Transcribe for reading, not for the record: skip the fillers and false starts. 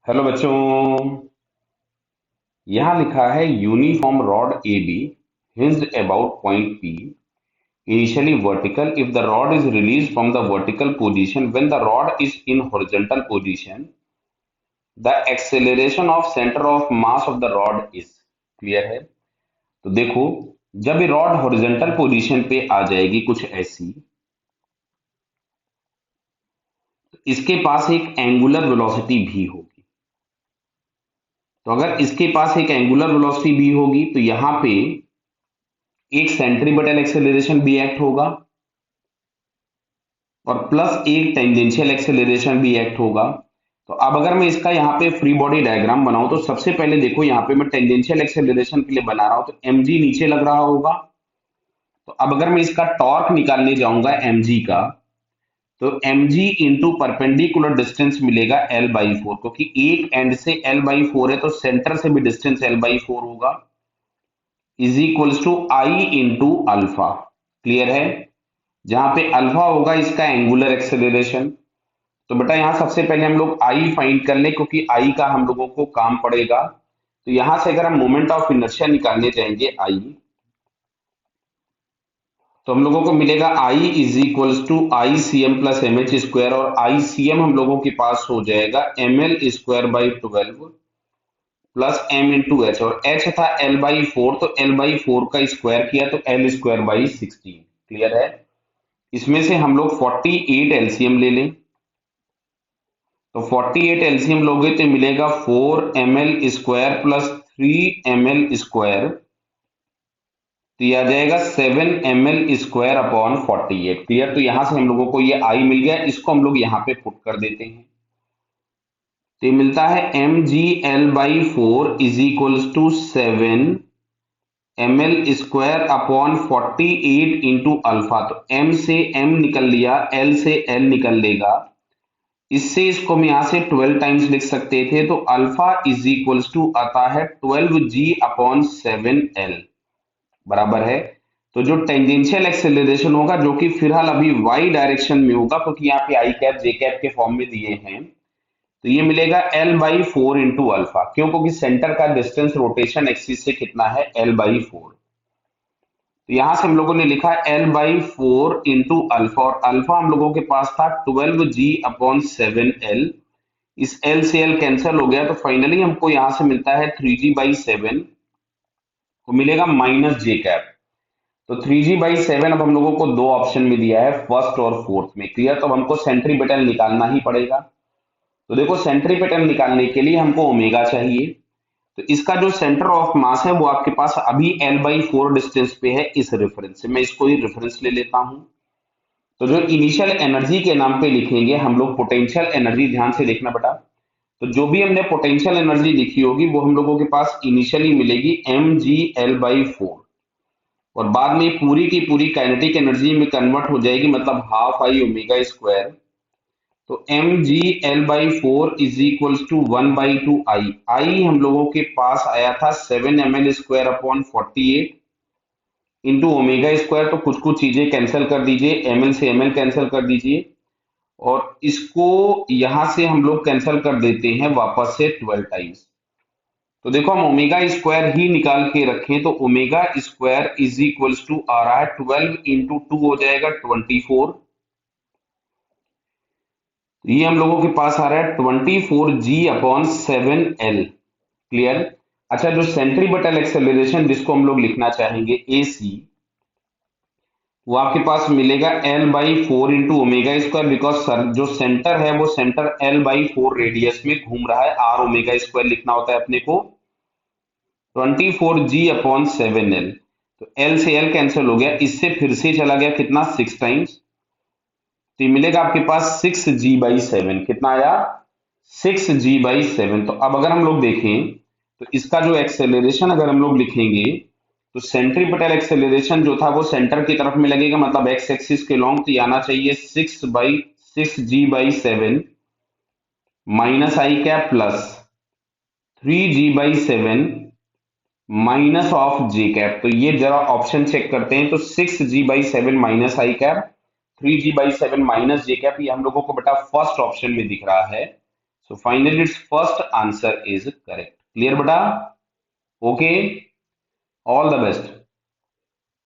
Hello बच्चों। यहाँ लिखा है uniform rod A B hinged about point P initially vertical if the rod is released from the vertical position when the rod is in horizontal position the acceleration of center of mass of the rod is clear है। तो देखो, जब ये rod horizontal position पे आ जाएगी कुछ ऐसी, तो इसके पास एक एंगुलर वेलोसिटी भी होगी। तो अगर इसके पास एक एंगुलर वेलोसिटी भी होगी तो यहाँ पे एक सेंट्रीपिटल एक्सेलरेशन भी एक्ट होगा और प्लस एक टेंजेंशियल एक्सेलरेशन भी एक्ट होगा। तो अब अगर मैं इसका यहाँ पे फ्री बॉडी डायग्राम बनाऊं तो सबसे पहले देखो, यहाँ पे मैं टेंजेंशियल एक्सेलरेशन के लिए बना रहा हूं तो mg नीचे लग रहा होगा। तो अब अगर मैं इसका टॉर्क निकालने जाऊंगा mg का, तो mg इंटू परपेंडिकुलर डिस्टेंस मिलेगा l बाई फोर, क्योंकि एक एंड से l बाई फोर है तो सेंटर से भी डिस्टेंस l बाई फोर होगा, is equals to I into alpha. Clear है। जहां पे अल्फा होगा इसका एंगुलर एक्सेलरेशन। तो बेटा यहां सबसे पहले हम लोग आई फाइंड कर ले, क्योंकि आई का हम लोगों को काम पड़ेगा। तो यहां से अगर हम मोमेंट ऑफ इनर्शिया निकालने जाएंगे आई, तो हम लोगों को मिलेगा I is equals to I C M plus M H square, और आई सी एम हम लोगों के पास हो जाएगा M L square by 12 plus M into H, और एच था एल बाई फोर, तो एल बाई फोर का स्क्वायर किया तो एल स्क्वायर बाई 16। क्लियर है। इसमें से हम लोग 48 एलसीएम ले लें, तो 48 एलसीएम लोगे तो मिलेगा 4 M L square plus 3 M L square, तो यह आ जाएगा 7 M L square upon 48। Clear. तो यहां से हम लोगों को ये आई मिल गया, इसको हम लोग यहाँ पे पुट कर देते हैं। तो ये मिलता है M G L by four is equals to 7 M L square upon 48 into alpha. तो एम से एम निकल लिया, एल से एल निकल लेगा, इससे इसको हम यहां से 12 टाइम्स लिख सकते थे। तो अल्फा इज इक्वल्स टू आता है 12g अपॉन 7l बराबर है। तो जो टेंजेंशियल एक्सेलरेशन होगा, जो कि फिलहाल अभी वाई डायरेक्शन में होगा, क्योंकि यहाँ पे आई कैप जे कैप के फॉर्म में दिए हैं, तो ये मिलेगा L by four into alpha. क्यों? क्योंकि सेंटर का डिस्टेंस रोटेशन एक्सिस से कितना है, एल बाई फोर। तो यहां से हम लोगों ने लिखा L by four into alpha, और अल्फा हम लोगों के पास था 12g अपॉन 7l। इस एल से एल कैंसिल हो गया, तो फाइनली हमको यहां से मिलता है 3g बाई सेवन, को मिलेगा माइनस जे कैप। तो 3g बाई सेवन अब हम लोगों को दो ऑप्शन में दिया है, फर्स्ट और फोर्थ में। क्लियर। तो अब हमको सेंट्रीपिटल निकालना ही पड़ेगा। तो देखो, सेंट्रीपिटल निकालने के लिए हमको ओमेगा चाहिए। तो इसका जो सेंटर ऑफ मास है वो आपके पास अभी एल बाई फोर डिस्टेंस पे है इस रेफरेंस से। मैं इसको ही रेफरेंस ले लेता हूं। तो जो इनिशियल एनर्जी के नाम पे लिखेंगे हम लोग पोटेंशियल एनर्जी, ध्यान से देखना बेटा। तो जो भी हमने पोटेंशियल एनर्जी लिखी होगी वो हम लोगों के पास इनिशियली मिलेगी M G L by four, और बाद में पूरी की पूरी काइनेटिक एनर्जी में कन्वर्ट हो जाएगी, मतलब हाफ आई ओमेगा स्क्वायर। तो M G L by four is equals to 1/2 I हम लोगों के पास आया था 7 M L square upon 48 into omega square. तो कुछ कुछ चीजें कैंसिल कर दीजिए, एम एल से एम एल कैंसिल कर दीजिए, और इसको यहां से हम लोग कैंसिल कर देते हैं वापस से 12 टाइम्स। तो देखो, हम ओमेगा स्क्वायर ही निकाल के रखें, तो omega square is equals to आ रहा है 12 इंटू टू हो जाएगा 24। ये हम लोगों के पास आ रहा है 24g अपॉन 7l। क्लियर। अच्छा, जो सेंट्रीपिटल एक्सेलरेशन जिसको हम लोग लिखना चाहेंगे ए सी, वो आपके पास मिलेगा L by four into omega square, because जो सेंटर है वो centre L by four radius में घूम रहा है। आर ओमेगा स्क्वायर लिखना होता है अपने को 24g अपॉन 7l। तो एल से एल कैंसिल हो गया, इससे फिर से चला गया कितना, 6 टाइम्स। तो ये मिलेगा आपके पास 6g बाई सेवन। कितना आया, 6g बाई सेवन। तो अब अगर हम लोग देखें तो इसका जो एक्सेलरेशन अगर हम लोग लिखेंगे, तो सेंट्रीपिटल एक्सेलरेशन जो था वो सेंटर की तरफ में लगेगा, मतलब एक्स एक्सिस के लॉन्ग। तो ये आना चाहिए 6g by seven minus I cap plus 3g by seven minus of J cap. तो ये जरा ऑप्शन चेक करते हैं। तो 6g by seven minus I cap, 3g by seven minus J cap, ये हम लोगों को बेटा फर्स्ट ऑप्शन में दिख रहा है। So finally its first answer is correct. Clear beta? Okay, all the best.